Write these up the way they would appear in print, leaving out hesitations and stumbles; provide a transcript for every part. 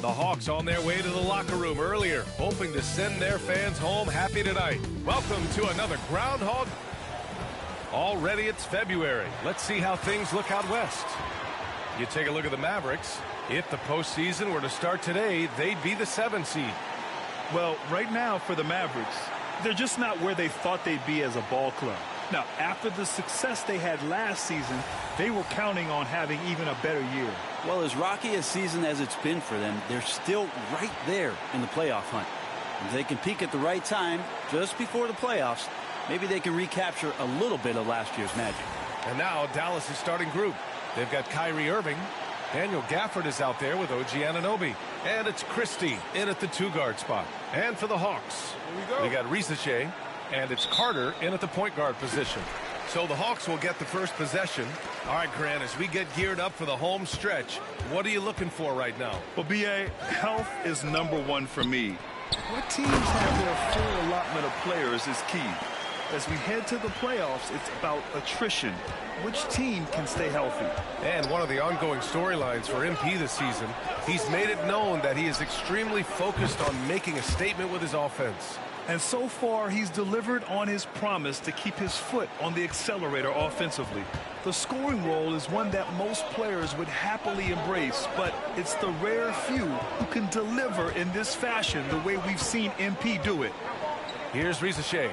The Hawks on their way to the locker room earlier, hoping to send their fans home happy tonight. Welcome to another Groundhog. Already it's February. Let's see how things look out west. You take a look at the Mavericks. If the postseason were to start today, they'd be the 7th seed. Well, right now for the Mavericks, they're just not where they thought they'd be as a ball club. Now, after the success they had last season, they were counting on having even a better year. Well, as rocky a season as it's been for them, they're still right there in the playoff hunt. If they can peak at the right time, just before the playoffs, maybe they can recapture a little bit of last year's magic. And now Dallas' starting group. They've got Kyrie Irving. Daniel Gafford is out there with OG Anunoby. And it's Christie in at the 2-guard spot. And for the Hawks, we got Risache. And it's Carter in at the point guard position. So the Hawks will get the first possession. All right, Grant, as we get geared up for the home stretch, what are you looking for right now? Well, B.A., health is #1 for me. What teams have their full allotment of players is key. As we head to the playoffs, it's about attrition. Which team can stay healthy? And one of the ongoing storylines for MP this season, he's made it known that he is extremely focused on making a statement with his offense. And so far, he's delivered on his promise to keep his foot on the accelerator offensively. The scoring role is one that most players would happily embrace, but it's the rare few who can deliver in this fashion the way we've seen MP do it. Here's Risache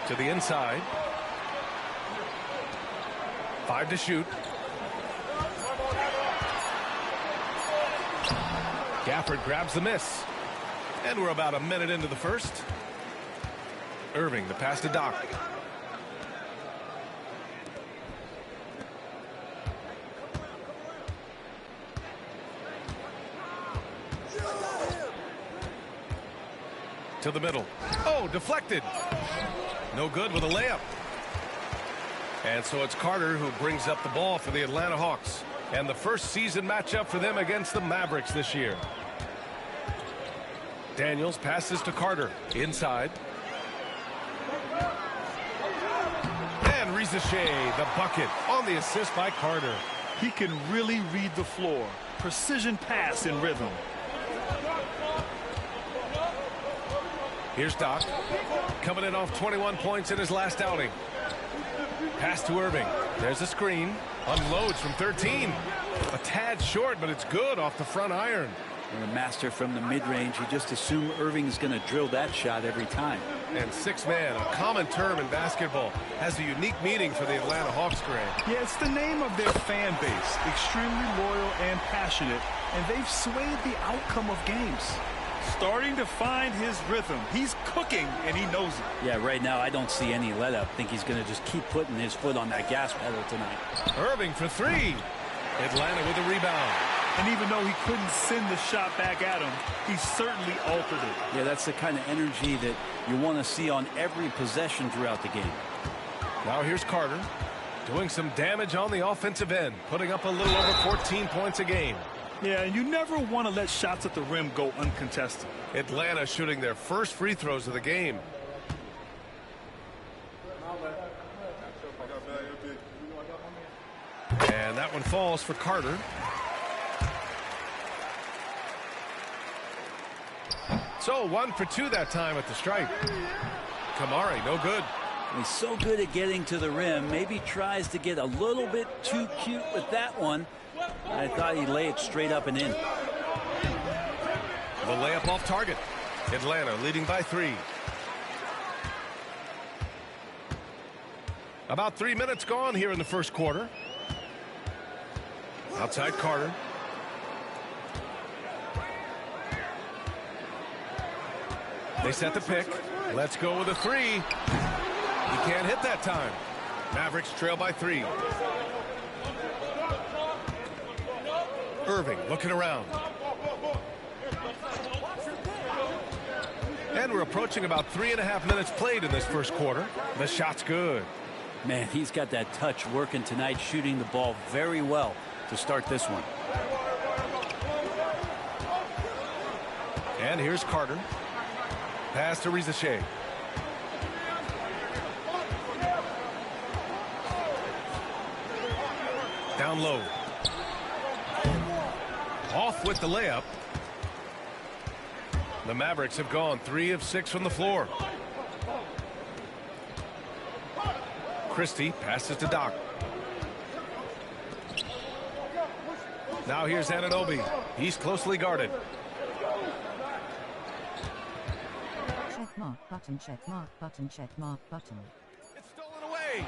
to the inside. 5 to shoot. Gafford grabs the miss. And we're about a minute into the first. Irving, the pass to Doc. To the middle. Oh, deflected. No good with a layup. And so it's Carter who brings up the ball for the Atlanta Hawks. And the first season matchup for them against the Mavericks this year. Daniels passes to Carter. Inside. And Risache, the bucket, on the assist by Carter. He can really read the floor. Precision pass in rhythm. Here's Doc, coming in off 21 points in his last outing. Pass to Irving. There's a screen. Unloads from 13. A tad short, but it's good off the front iron. And a master from the mid-range. You just assume Irving's going to drill that shot every time. And 6-man, a common term in basketball, has a unique meaning for the Atlanta Hawks, Grant. Yeah, it's the name of their fan base. Extremely loyal and passionate, and they've swayed the outcome of games. Starting to find his rhythm. He's cooking, and he knows it. Yeah, right now I don't see any let-up. I think he's going to just keep putting his foot on that gas pedal tonight. Irving for 3. Atlanta with a rebound. And even though he couldn't send the shot back at him, he certainly altered it. Yeah, that's the kind of energy that you want to see on every possession throughout the game. Now here's Carter doing some damage on the offensive end, putting up a little over 14 points a game. Yeah, and you never want to let shots at the rim go uncontested. Atlanta shooting their first free throws of the game. And that one falls for Carter. So 1 for 2 that time at the stripe. Kamari, no good. He's so good at getting to the rim. Maybe tries to get a little bit too cute with that one. I thought he'd lay it straight up and in. The layup off target. Atlanta leading by 3. About 3 minutes gone here in the first quarter. Outside Carter. They set the pick. Let's go with a 3. He can't hit that time. Mavericks trail by 3. Irving looking around. And we're approaching about 3.5 minutes played in this first quarter. The shot's good. Man, he's got that touch working tonight, shooting the ball very well to start this one. And here's Carter. Pass to Risache. Down low. Off with the layup. The Mavericks have gone 3 of 6 from the floor. Christie passes to Doc. Now here's Anunoby. He's closely guarded. Check mark button, check mark button, check mark button. It's stolen away.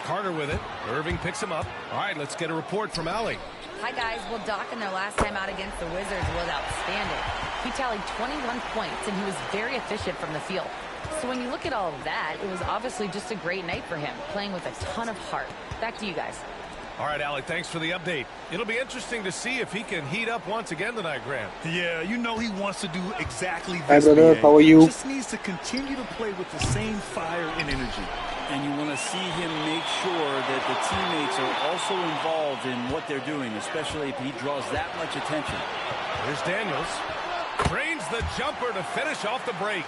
Carter with it. Irving picks him up. All right, let's get a report from Allie. Hi, guys. Well, Doc in their last time out against the Wizards was outstanding. He tallied 21 points, and he was very efficient from the field. So when you look at all of that, it was obviously just a great night for him, playing with a ton of heart. Back to you guys. All right, Allie, thanks for the update. It'll be interesting to see if he can heat up once again tonight, Grant. Yeah, you know he wants to do exactly Hi, this. brother. How are you? He just needs to continue to play with the same fire and energy. And you want to see him make sure that the teammates are also involved in what they're doing, especially if he draws that much attention. Here's Daniels. Drains the jumper to finish off the break.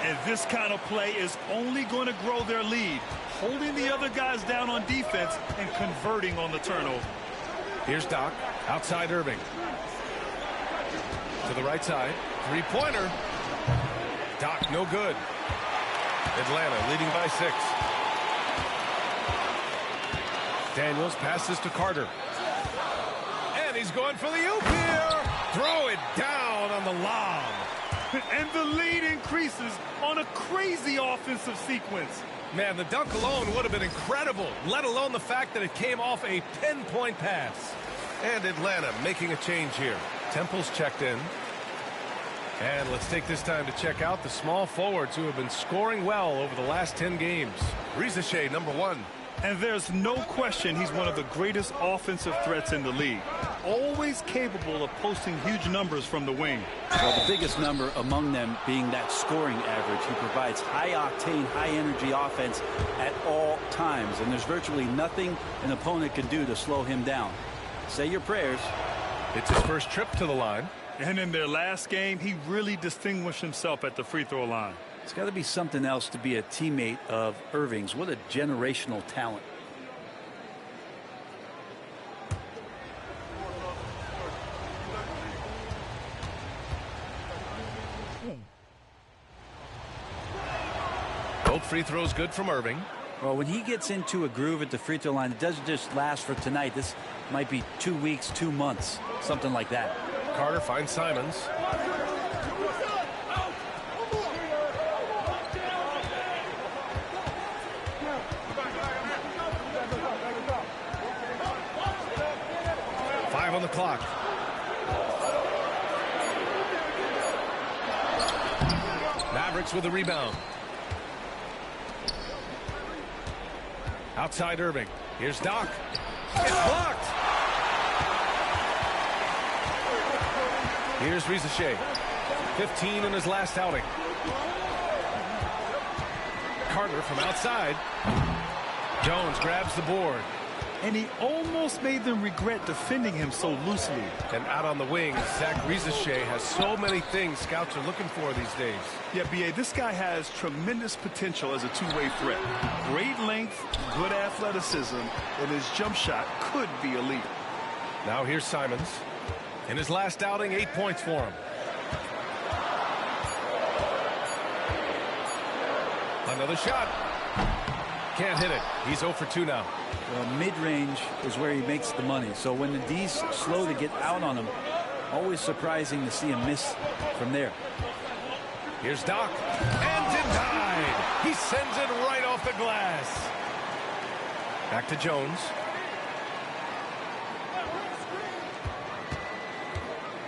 And this kind of play is only going to grow their lead, holding the other guys down on defense and converting on the turnover. Here's Doc. Outside Irving. To the right side. Three-pointer. Doc, no good. Atlanta leading by 6. Daniels passes to Carter. And he's going for the oop here. Throw it down on the lob. And the lead increases on a crazy offensive sequence. Man, the dunk alone would have been incredible, let alone the fact that it came off a pinpoint pass. And Atlanta making a change here. Temple's checked in. And let's take this time to check out the small forwards who have been scoring well over the last 10 games. Risacher, number 1. And there's no question he's one of the greatest offensive threats in the league. Always capable of posting huge numbers from the wing. Well, the biggest number among them being that scoring average. He provides high-octane, high-energy offense at all times. And there's virtually nothing an opponent can do to slow him down. Say your prayers. It's his first trip to the line. And in their last game, he really distinguished himself at the free throw line. It's got to be something else to be a teammate of Irving's. What a generational talent. Both free throws good from Irving. Well, when he gets into a groove at the free throw line, it doesn't just last for tonight. This might be 2 weeks, 2 months, something like that. Carter finds Simons. Five on the clock. Mavericks with the rebound. Outside Irving. Here's Doc. It's blocked. Here's Risacher. 15 in his last outing. Carter from outside. Jones grabs the board. And he almost made them regret defending him so loosely. And out on the wing, Zach Risacher has so many things scouts are looking for these days. Yeah, B.A., this guy has tremendous potential as a two-way threat. Great length, good athleticism, and his jump shot could be elite. Now here's Simons. In his last outing, 8 points for him. Another shot. Can't hit it. He's 0 for 2 now. Well, mid-range is where he makes the money. So when the D's slow to get out on him, always surprising to see him miss from there. Here's Doc. And denied. He sends it right off the glass. Back to Jones.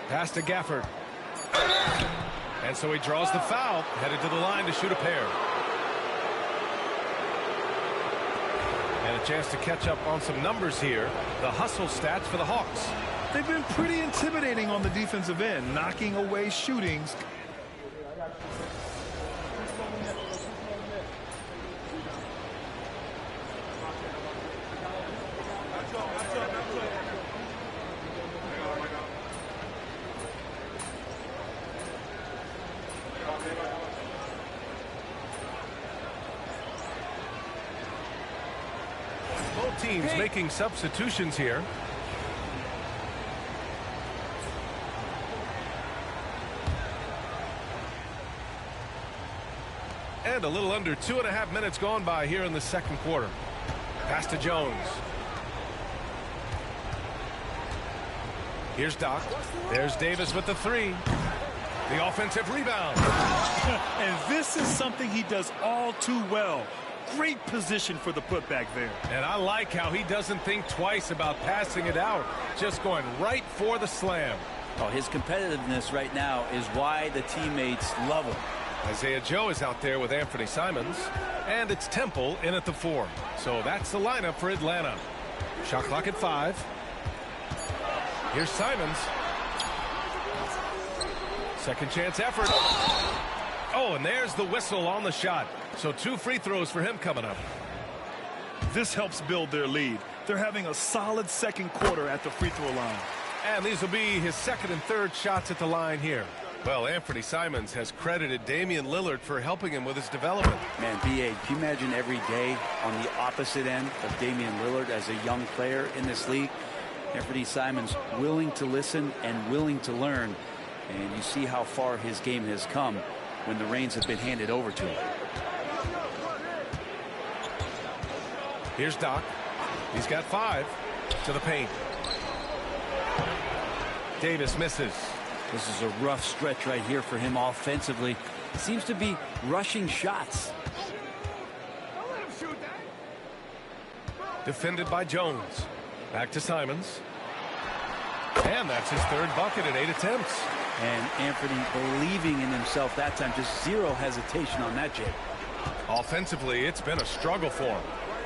Pass to Gafford. And so he draws the foul. Headed to the line to shoot a pair. And a chance to catch up on some numbers here. The hustle stats for the Hawks. They've been pretty intimidating on the defensive end, knocking away shootings. Both teams making substitutions here. And a little under 2.5 minutes gone by here in the second quarter. Pass to Jones. Here's Doc. There's Davis with the three. The offensive rebound. And this is something he does all too well. Great position for the putback there. And I like how he doesn't think twice about passing it out. Just going right for the slam. Oh, his competitiveness right now is why the teammates love him. Isaiah Joe is out there with Anthony Simons. And it's Temple in at the 4. So that's the lineup for Atlanta. Shot clock at 5. Here's Simons. Second chance effort. Oh, and there's the whistle on the shot. So 2 free throws for him coming up. This helps build their lead. They're having a solid second quarter at the free throw line. And these will be his second and third shots at the line here. Well, Anthony Simons has credited Damian Lillard for helping him with his development. Man, B.A., can you imagine every day on the opposite end of Damian Lillard as a young player in this league? Anthony Simons willing to listen and willing to learn. And you see how far his game has come when the reins have been handed over to him. Here's Doc. He's got 5 to the paint. Davis misses. This is a rough stretch right here for him offensively. Seems to be rushing shots. Defended by Jones. Back to Simons. And that's his third bucket in 8 attempts. And Anthony believing in himself that time. Just zero hesitation on that, Jay. Offensively, it's been a struggle for him.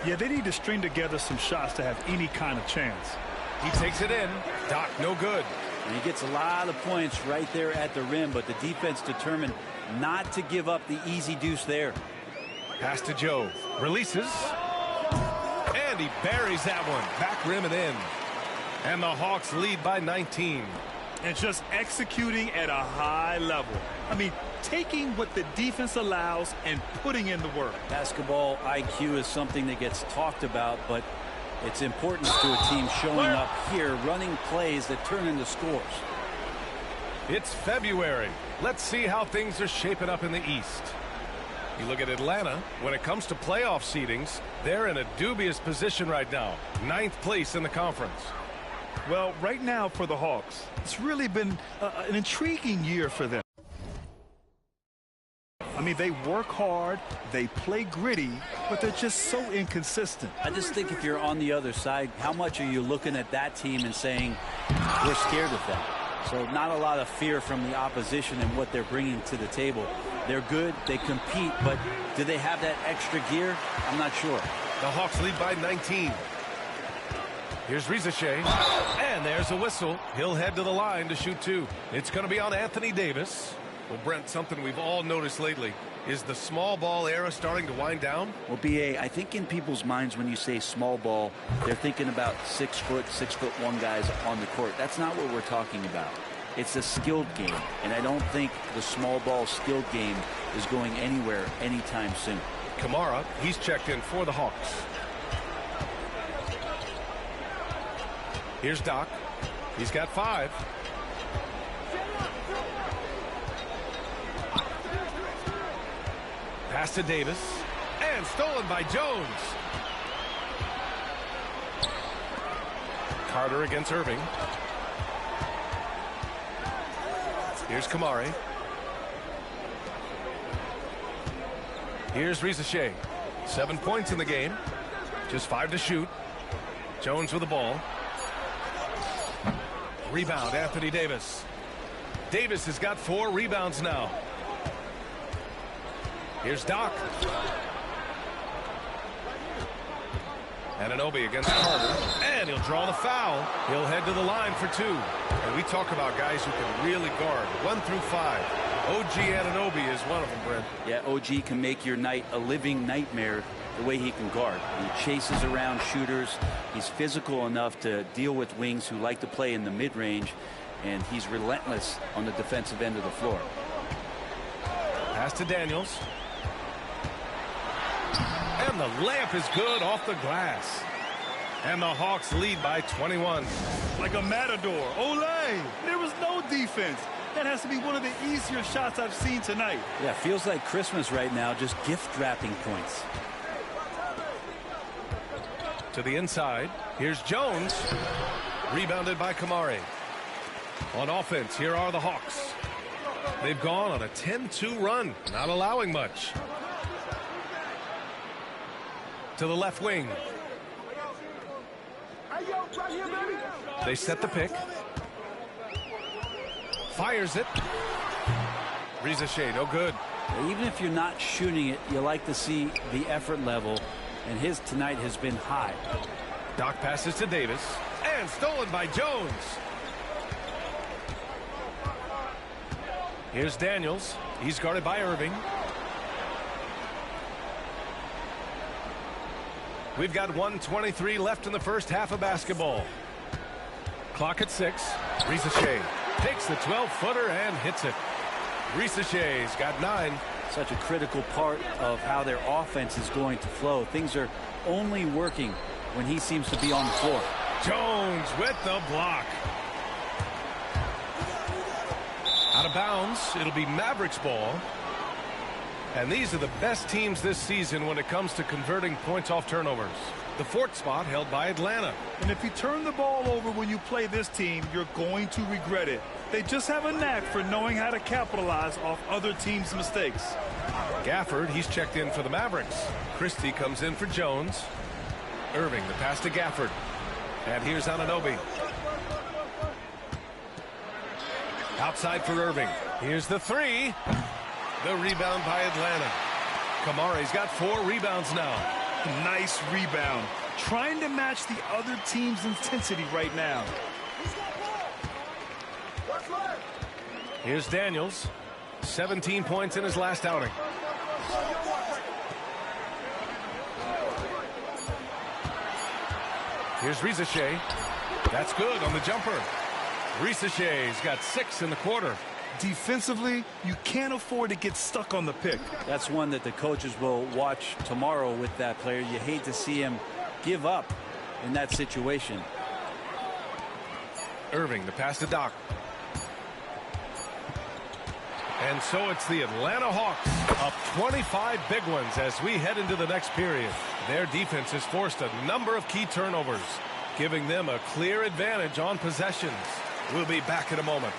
Yeah, they need to string together some shots to have any kind of chance. He takes it in. Doc, no good. And he gets a lot of points right there at the rim, but the defense determined not to give up the easy deuce there. Pass to Joe. Releases. And he buries that one. Back rim and in. And the Hawks lead by 19. And just executing at a high level. I mean, taking what the defense allows and putting in the work. Basketball IQ is something that gets talked about, but it's important to a team showing up here, running plays that turn into scores. It's February. Let's see how things are shaping up in the East. You look at Atlanta, when it comes to playoff seedings, they're in a dubious position right now. 9th place in the conference. Well, right now for the Hawks, it's really been an intriguing year for them. I mean, they work hard, they play gritty, but they're just so inconsistent. I just think if you're on the other side, how much are you looking at that team and saying, we're scared of them? So not a lot of fear from the opposition and what they're bringing to the table. They're good, they compete, but do they have that extra gear? I'm not sure. The Hawks lead by 19. Here's Rizachet, and there's a whistle. He'll head to the line to shoot 2. It's going to be on Anthony Davis. Well, Brent, something we've all noticed lately. Is the small ball era starting to wind down? Well, B.A., I think in people's minds when you say small ball, they're thinking about 6'1" guys on the court. That's not what we're talking about. It's a skilled game, and I don't think the small ball skilled game is going anywhere anytime soon. Kamara, he's checked in for the Hawks. Here's Doc. He's got 5. Pass to Davis. And stolen by Jones. Carter against Irving. Here's Kamari. Here's Rizachet. 7 points in the game. Just 5 to shoot. Jones with the ball. Rebound, Anthony Davis. Davis has got 4 rebounds now. Here's Doc. Anunoby against Carter. And he'll draw the foul. He'll head to the line for 2. And we talk about guys who can really guard 1 through 5. OG Anunoby is one of them, Brent. Yeah, OG can make your night a living nightmare the way he can guard. He chases around shooters. He's physical enough to deal with wings who like to play in the mid-range. And he's relentless on the defensive end of the floor. Pass to Daniels. And the layup is good off the glass. And the Hawks lead by 21. Like a matador. Olay! There was no defense. That has to be one of the easier shots I've seen tonight. Yeah, feels like Christmas right now, just gift wrapping points. To the inside. Here's Jones. Rebounded by Kamari. On offense, here are the Hawks. They've gone on a 10-2 run, not allowing much. To the left wing. They set the pick. Fires it. Rizachet, no good. Even if you're not shooting it, you like to see the effort level, and his tonight has been high. Doc passes to Davis, and stolen by Jones. Here's Daniels. He's guarded by Irving. We've got 1:23 left in the first half of basketball. Clock at 6. Rizachet takes the 12-footer and hits it. Rizachet's got 9. Such a critical part of how their offense is going to flow. Things are only working when he seems to be on the floor. Jones with the block. Out of bounds. It'll be Mavericks ball. And these are the best teams this season when it comes to converting points off turnovers. The 4th spot held by Atlanta. And if you turn the ball over when you play this team, you're going to regret it. They just have a knack for knowing how to capitalize off other teams' mistakes. Gafford, he's checked in for the Mavericks. Christie comes in for Jones. Irving, the pass to Gafford. And here's Anunoby. Outside for Irving. Here's the 3. The rebound by Atlanta. Kamari's got 4 rebounds now. Nice rebound. Trying to match the other team's intensity right now. Here's Daniels. 17 points in his last outing. Here's Rizachet. That's good on the jumper. Rizachet's got 6 in the quarter. Defensively, you can't afford to get stuck on the pick. That's one that the coaches will watch tomorrow with that player. You hate to see him give up in that situation. Irving, the pass to Doc. And so it's the Atlanta Hawks up 25 big ones as we head into the next period. Their defense has forced a number of key turnovers, giving them a clear advantage on possessions. We'll be back in a moment.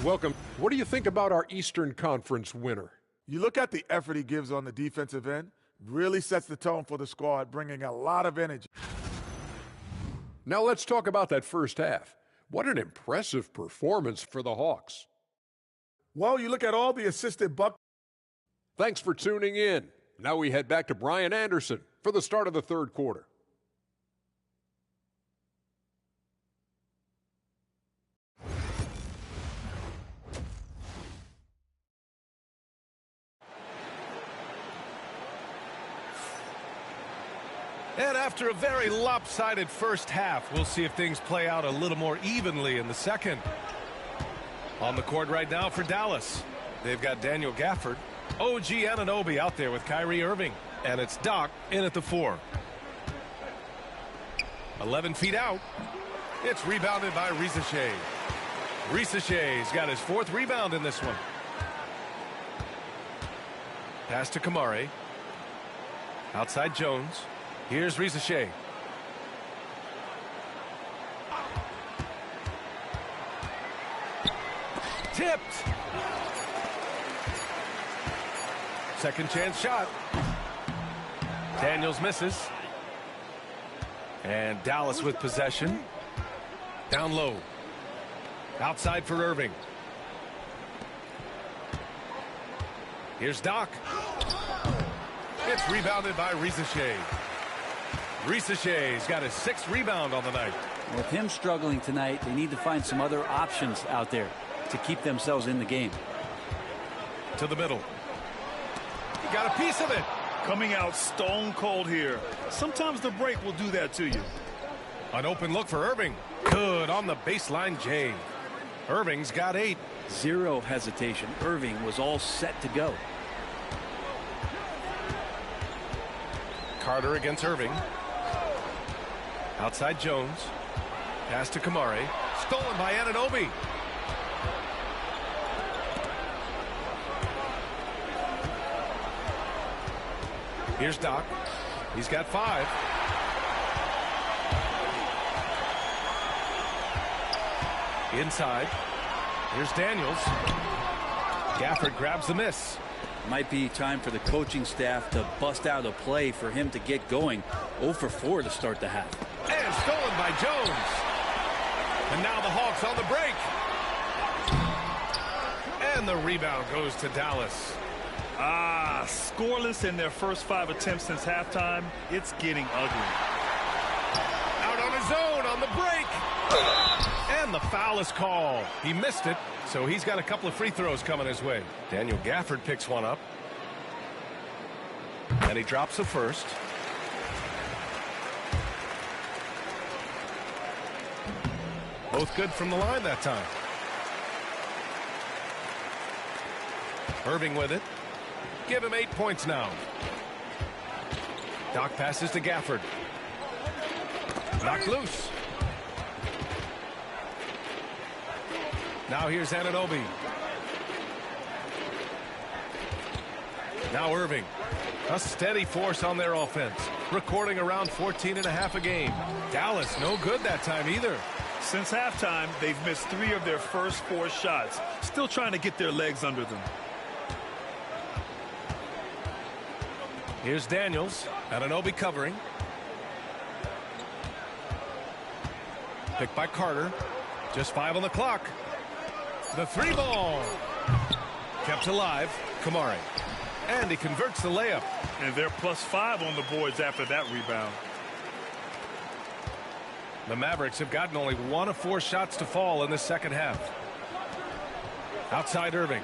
Welcome. What do you think about our Eastern Conference winner? You look at the effort he gives on the defensive end, really sets the tone for the squad, bringing a lot of energy. Now let's talk about that first half. What an impressive performance for the Hawks. Well, you look at all the assisted buckets. Thanks for tuning in. Now we head back to Brian Anderson for the start of the third quarter. And after a very lopsided first half, we'll see if things play out a little more evenly in the second. On the court right now for Dallas, they've got Daniel Gafford, OG Anunoby out there with Kyrie Irving, and it's Doc in at the 4. 11 feet out. It's rebounded by Rizachet. Rizachet's got his 4th rebound in this one. Pass to Kamari. Outside Jones. Here's Rizachet. Tipped. Second chance shot. Daniels misses. And Dallas with possession. Down low. Outside for Irving. Here's Doc. It's rebounded by Rizachet. Rizachet's got his 6th rebound on the night. With him struggling tonight, they need to find some other options out there to keep themselves in the game. To the middle. Got a piece of it. Coming out stone cold here. Sometimes the break will do that to you. An open look for Irving. Good on the baseline, Jay. Irving's got 8. Zero hesitation. Irving was all set to go. Carter against Irving. Outside Jones. Pass to Kamari. Stolen by Anunoby. Here's Doc. He's got 5. Inside. Here's Daniels. Gafford grabs the miss. Might be time for the coaching staff to bust out a play for him to get going. 0 for 4 to start the half. And stolen by Jones. And now the Hawks on the break. And the rebound goes to Dallas. Scoreless in their first 5 attempts since halftime. It's getting ugly. Out on his own on the break. And the foul is called. He missed it, so he's got a couple of free throws coming his way. Daniel Gafford picks one up. And he drops the first. Both good from the line that time. Irving with it. Give him 8 points now. Doc passes to Gafford. Knocked loose. Now here's Anunoby. Now Irving. A steady force on their offense. Recording around 14.5 a game. Dallas no good that time either. Since halftime, they've missed 3 of their first 4 shots. Still trying to get their legs under them. Here's Daniels. Anunoby covering. Picked by Carter. Just 5 on the clock. The 3 ball. Kept alive. Kamari. And he converts the layup. And they're +5 on the boards after that rebound. The Mavericks have gotten only 1 of 4 shots to fall in the second half. Outside Irving.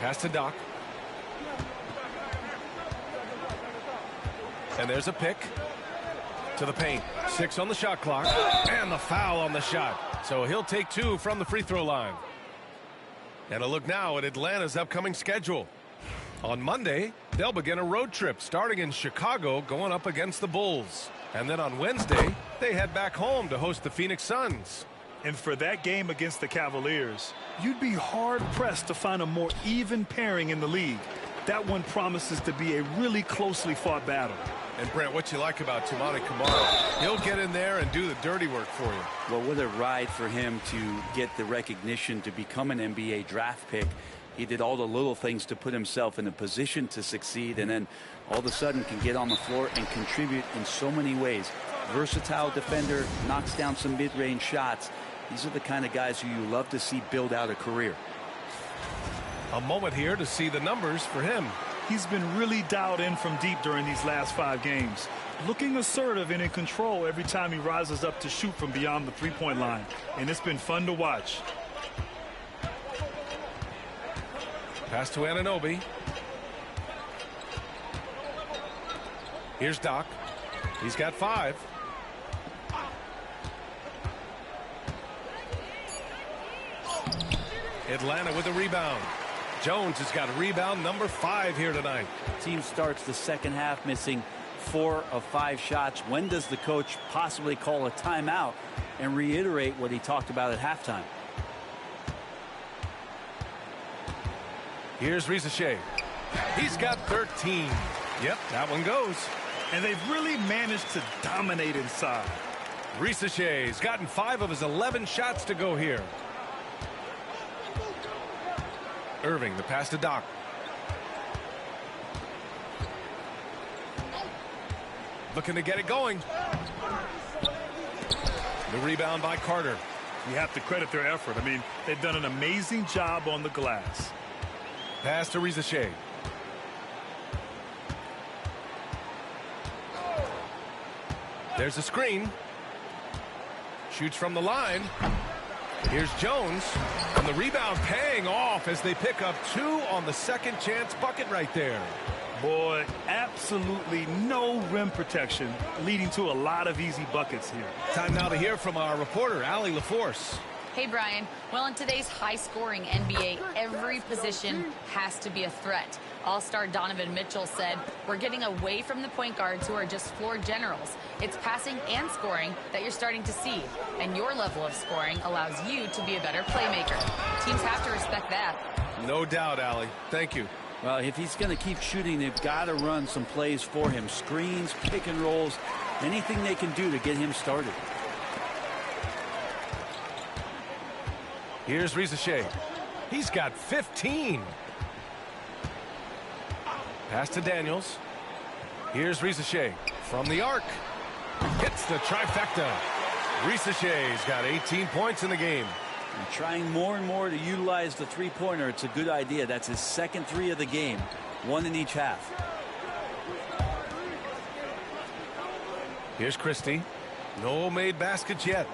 Pass to Doc. And there's a pick to the paint. 6 on the shot clock. And the foul on the shot. So he'll take 2 from the free throw line. And a look now at Atlanta's upcoming schedule. On Monday, they'll begin a road trip starting in Chicago, going up against the Bulls. And then on Wednesday, they head back home to host the Phoenix Suns. And for that game against the Cavaliers, you'd be hard-pressed to find a more even pairing in the league. That one promises to be a really closely fought battle. And Brent, what you like about Toumani Camara, he'll get in there and do the dirty work for you. Well, what a ride for him to get the recognition to become an NBA draft pick. He did all the little things to put himself in a position to succeed, and then all of a sudden can get on the floor and contribute in so many ways. Versatile defender, knocks down some mid-range shots. These are the kind of guys who you love to see build out a career. A moment here to see the numbers for him. He's been really dialed in from deep during these last 5 games. Looking assertive and in control every time he rises up to shoot from beyond the three-point line. And it's been fun to watch. Pass to Anunoby. Here's Doc. He's got 5. Atlanta with a rebound. Jones has got rebound number 5 here tonight. Team starts the second half missing 4 of 5 shots. When does the coach possibly call a timeout and reiterate what he talked about at halftime? Here's Risacher. He's got 13. Yep, that one goes. And they've really managed to dominate inside. Risacher's gotten 5 of his 11 shots to go here. Irving, the pass to Doc. Looking to get it going. The rebound by Carter. You have to credit their effort. I mean, they've done an amazing job on the glass. Pass to Risacher. There's a screen. Shoots from the line. Here's Jones. And the rebound paying off as they pick up 2 on the second chance bucket right there. Boy, absolutely no rim protection, leading to a lot of easy buckets here. Time now to hear from our reporter, Allie LaForce. Hey, Brian. Well, in today's high-scoring NBA, every position has to be a threat. All-star Donovan Mitchell said, "We're getting away from the point guards who are just floor generals. It's passing and scoring that you're starting to see, and your level of scoring allows you to be a better playmaker." Teams have to respect that. No doubt, Allie. Thank you. Well, if he's going to keep shooting, they've got to run some plays for him. Screens, pick and rolls, anything they can do to get him started. Here's Risacher. He's got 15. Pass to Daniels. Here's Risacher from the arc. Hits the trifecta. Risacher's got 18 points in the game. And trying more and more to utilize the three-pointer. It's a good idea. That's his second three of the game. One in each half. Here's Christie. No made baskets yet.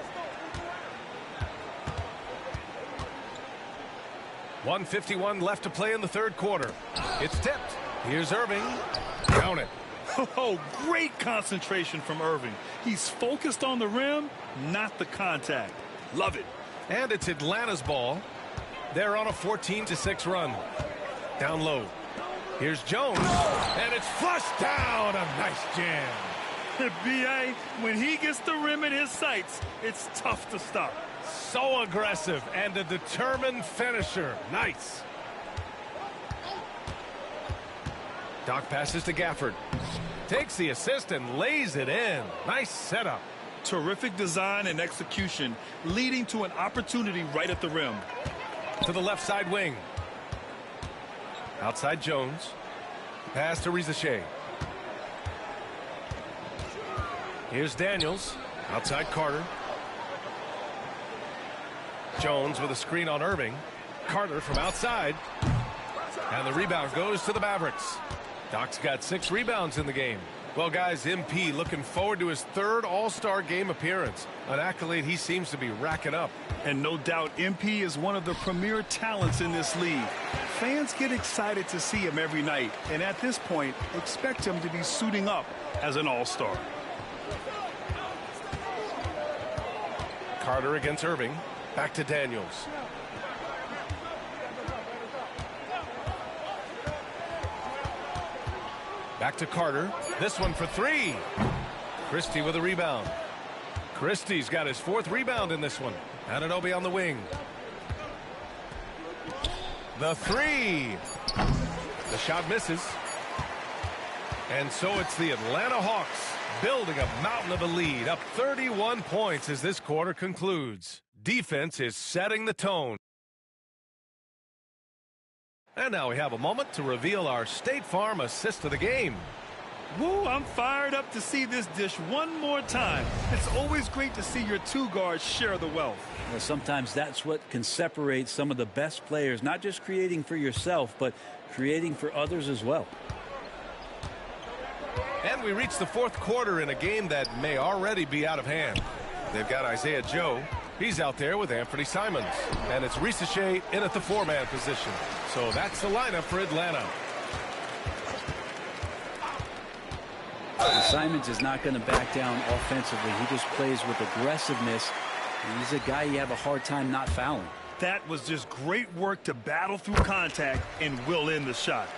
1:51 left to play in the third quarter. It's tipped. Here's Irving. Count it. Oh, great concentration from Irving. He's focused on the rim, not the contact. Love it. And it's Atlanta's ball. They're on a 14-6 run. Down low. Here's Jones. And it's flushed down. A nice jam. B.A., when he gets the rim in his sights, it's tough to stop. So aggressive and a determined finisher. Nice. Doc passes to Gafford. Takes the assist and lays it in. Nice setup. Terrific design and execution, leading to an opportunity right at the rim. To the left side wing. Outside Jones. Pass to Risacher. Here's Daniels. Outside Carter. Jones with a screen on Irving. Carter from outside. And the rebound goes to the Mavericks. Doc's got 6 rebounds in the game. Well, guys, MP looking forward to his third All-Star game appearance. An accolade he seems to be racking up. And no doubt MP is one of the premier talents in this league. Fans get excited to see him every night. And at this point, expect him to be suiting up as an All-Star. Carter against Irving. Back to Daniels. Back to Carter. This one for 3. Christie with a rebound. Christie's got his 4th rebound in this one. Anunoby on the wing. The 3. The shot misses. And so it's the Atlanta Hawks building a mountain of a lead, up 31 points as this quarter concludes. Defense is setting the tone. And now we have a moment to reveal our State Farm assist of the game. Woo, I'm fired up to see this dish one more time. It's always great to see your 2 guards share the wealth. Well, sometimes that's what can separate some of the best players, not just creating for yourself, but creating for others as well. And we reach the 4th quarter in a game that may already be out of hand. They've got Isaiah Joe. He's out there with Anthony Simons. And it's Risacher in at the 4-man position. So that's the lineup for Atlanta. And Simons is not going to back down offensively. He just plays with aggressiveness. And he's a guy you have a hard time not fouling. That was just great work to battle through contact and will in the shot.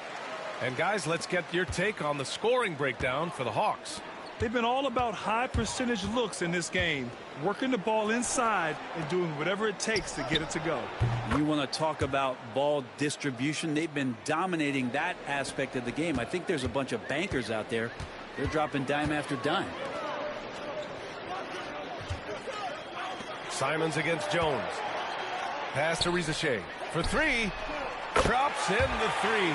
And guys, let's get your take on the scoring breakdown for the Hawks. They've been all about high percentage looks in this game, working the ball inside and doing whatever it takes to get it to go. You want to talk about ball distribution. They've been dominating that aspect of the game. I think there's a bunch of bankers out there. They're dropping dime after dime. Simons against Jones. Pass to Risacher for 3. Drops in the 3.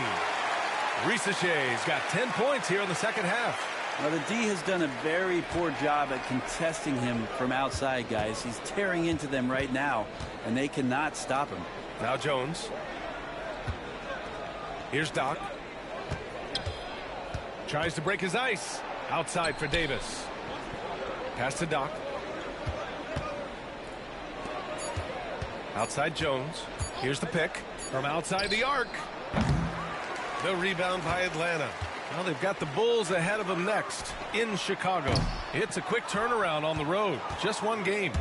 Risacher's got 10 points here in the second half. Well, the D has done a very poor job at contesting him from outside, guys. He's tearing into them right now, and they cannot stop him. Now Jones. Here's Doc. Tries to break his ice. Outside for Davis. Pass to Doc. Outside Jones. Here's the pick from outside the arc. The rebound by Atlanta. Well, they've got the Bulls ahead of them next in Chicago. It's a quick turnaround on the road. Just one game.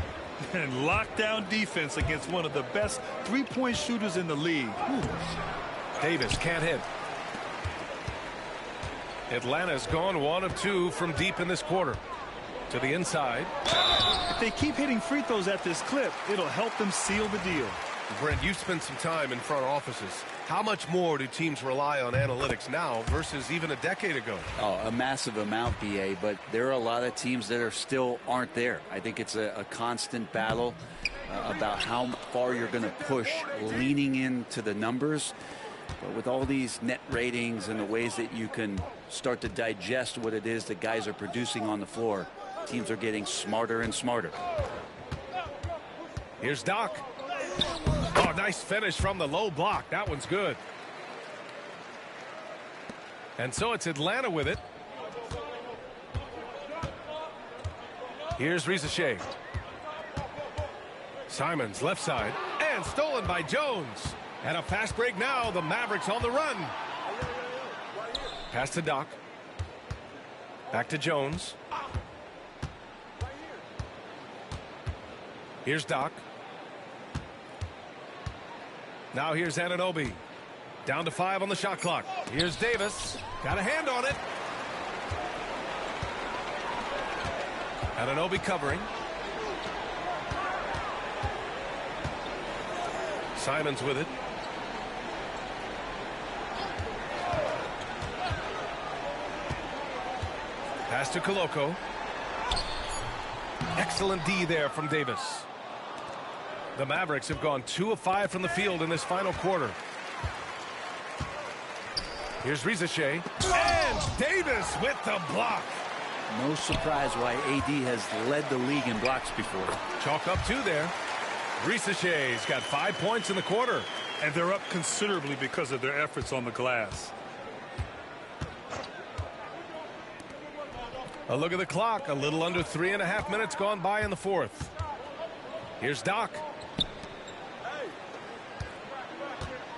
And lockdown defense against one of the best three-point shooters in the league. Davis can't hit. Atlanta's gone 1 of 2 from deep in this quarter. To the inside. If they keep hitting free throws at this clip, it'll help them seal the deal. Brent, you've spent some time in front offices. How much more do teams rely on analytics now versus even a decade ago? Oh, a massive amount, BA, but there are a lot of teams that are still aren't there. I think it's a constant battle about how far you're going to push, leaning into the numbers. But with all these net ratings and the ways that you can start to digest what it is that guys are producing on the floor, teams are getting smarter and smarter. Here's Doc. Oh, nice finish from the low block. That one's good. And so it's Atlanta with it. Here's Risacher. Simons left side. And stolen by Jones. And a fast break now. The Mavericks on the run. Pass to Doc. Back to Jones. Here's Doc. Now here's Anunoby. Down to 5 on the shot clock. Here's Davis. Got a hand on it. Anunoby covering. Simons with it. Pass to Koloko. Excellent D there from Davis. The Mavericks have gone 2 of 5 from the field in this final quarter. Here's Risacher. And Davis with the block. No surprise why AD has led the league in blocks before. Chalk up 2 there. Risacher's got 5 points in the quarter. And they're up considerably because of their efforts on the glass. A look at the clock. A little under 3.5 minutes gone by in the fourth. Here's Doc.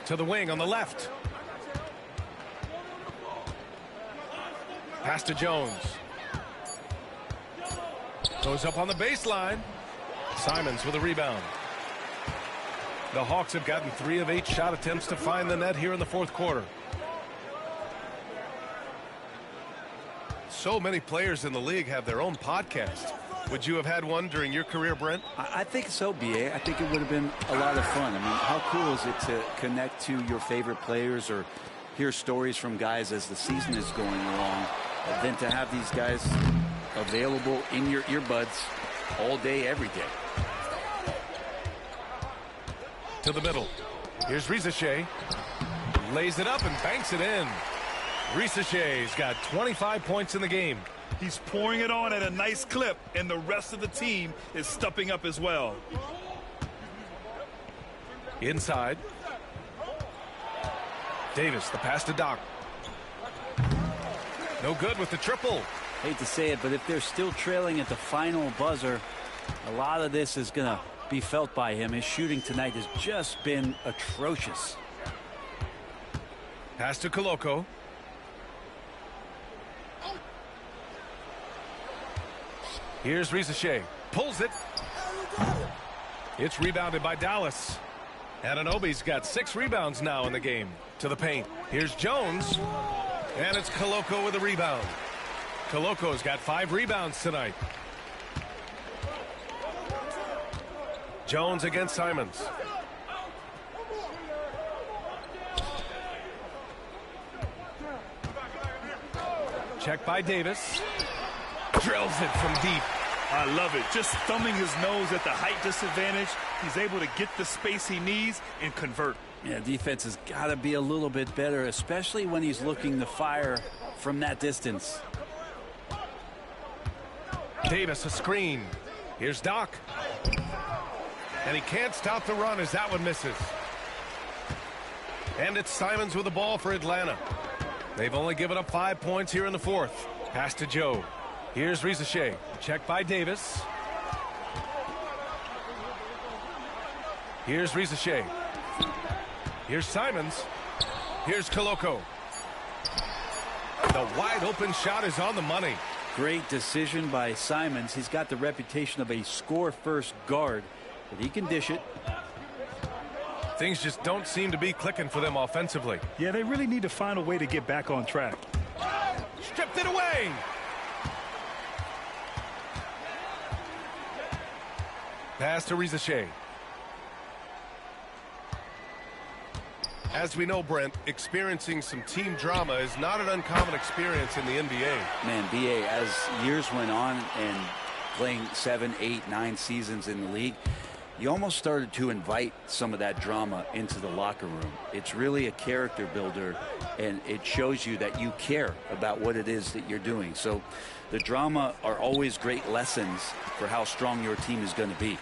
To the wing on the left. Pass to Jones. Goes up on the baseline. Simons with a rebound. The Hawks have gotten 3 of 8 shot attempts to find the net here in the fourth quarter. So many players in the league have their own podcast. Would you have had one during your career, Brent? I think so, BA. I think it would have been a lot of fun. I mean, how cool is it to connect to your favorite players or hear stories from guys as the season is going along, than to have these guys available in your earbuds all day, every day. To the middle. Here's Risacher. Lays it up and banks it in. Risacher's got 25 points in the game. He's pouring it on at a nice clip, and the rest of the team is stepping up as well. Inside. Davis, the pass to Doc. No good with the triple. Hate to say it, but if they're still trailing at the final buzzer, a lot of this is going to be felt by him. His shooting tonight has just been atrocious. Pass to Koloko. Here's Risacher. Pulls it. It's rebounded by Dallas. Anunoby's got 6 rebounds now in the game. To the paint. Here's Jones. And it's Koloko with a rebound. Koloko's got 5 rebounds tonight. Jones against Simons. Check by Davis. Drills it from deep. I love it. Just thumbing his nose at the height disadvantage. He's able to get the space he needs and convert. Yeah, defense has got to be a little bit better, especially when he's looking to fire from that distance. Davis a screen. Here's Doc. And he can't stop the run as that one misses. And it's Simons with the ball for Atlanta. They've only given up 5 points here in the fourth. Pass to Joe. Here's Risacher. Check by Davis. Here's Risacher. Here's Simons. Here's Koloko. The wide open shot is on the money. Great decision by Simons. He's got the reputation of a score-first guard, but he can dish it. Things just don't seem to be clicking for them offensively. Yeah, they really need to find a way to get back on track. Stripped it away. Pass to Rizachet. As we know, Brent, experiencing some team drama is not an uncommon experience in the NBA. Man, B.A., as years went on and playing 7, 8, 9 seasons in the league, you almost started to invite some of that drama into the locker room. It's really a character builder, and it shows you that you care about what it is that you're doing. So the drama are always great lessons for how strong your team is going to be.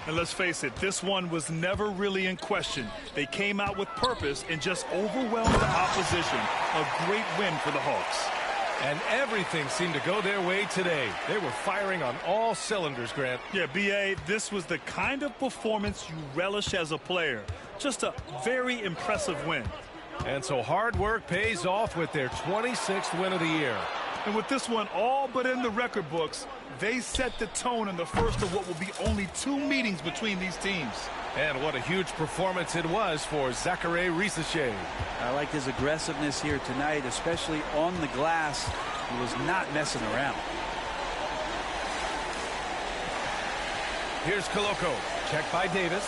And let's face it, this one was never really in question. They came out with purpose and just overwhelmed the opposition. A great win for the Hawks. And everything seemed to go their way today. They were firing on all cylinders, Grant. Yeah, B.A., this was the kind of performance you relish as a player. Just a very impressive win. And so hard work pays off with their 26th win of the year. And with this one all but in the record books, they set the tone in the first of what will be only 2 meetings between these teams. And what a huge performance it was for Zaccharie Rizachet. I liked his aggressiveness here tonight, especially on the glass. He was not messing around. Here's Koloko. Checked by Davis.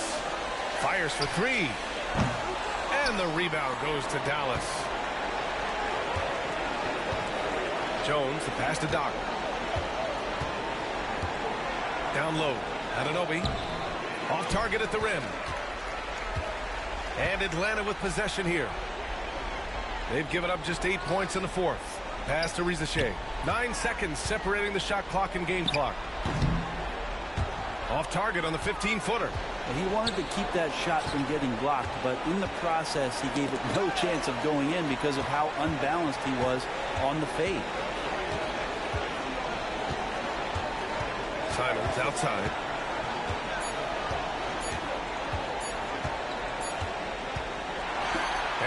Fires for 3. And the rebound goes to Dallas. Jones, the pass to Doc. Down low. Anunoby. Off target at the rim. And Atlanta with possession here. They've given up just 8 points in the fourth. Pass to Rizachet. 9 seconds separating the shot clock and game clock. Off target on the 15-footer. He wanted to keep that shot from getting blocked, but in the process, he gave it no chance of going in because of how unbalanced he was on the fade. Simons outside.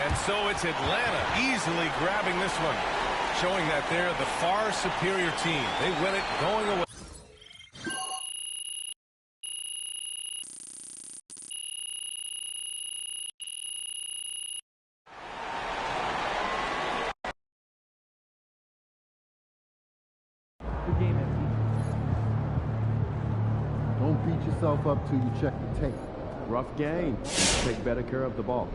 And so it's Atlanta easily grabbing this one, showing that they're the far superior team. They win it going away. Don't beat yourself up till you check the tape. Rough game. Take better care of the ball.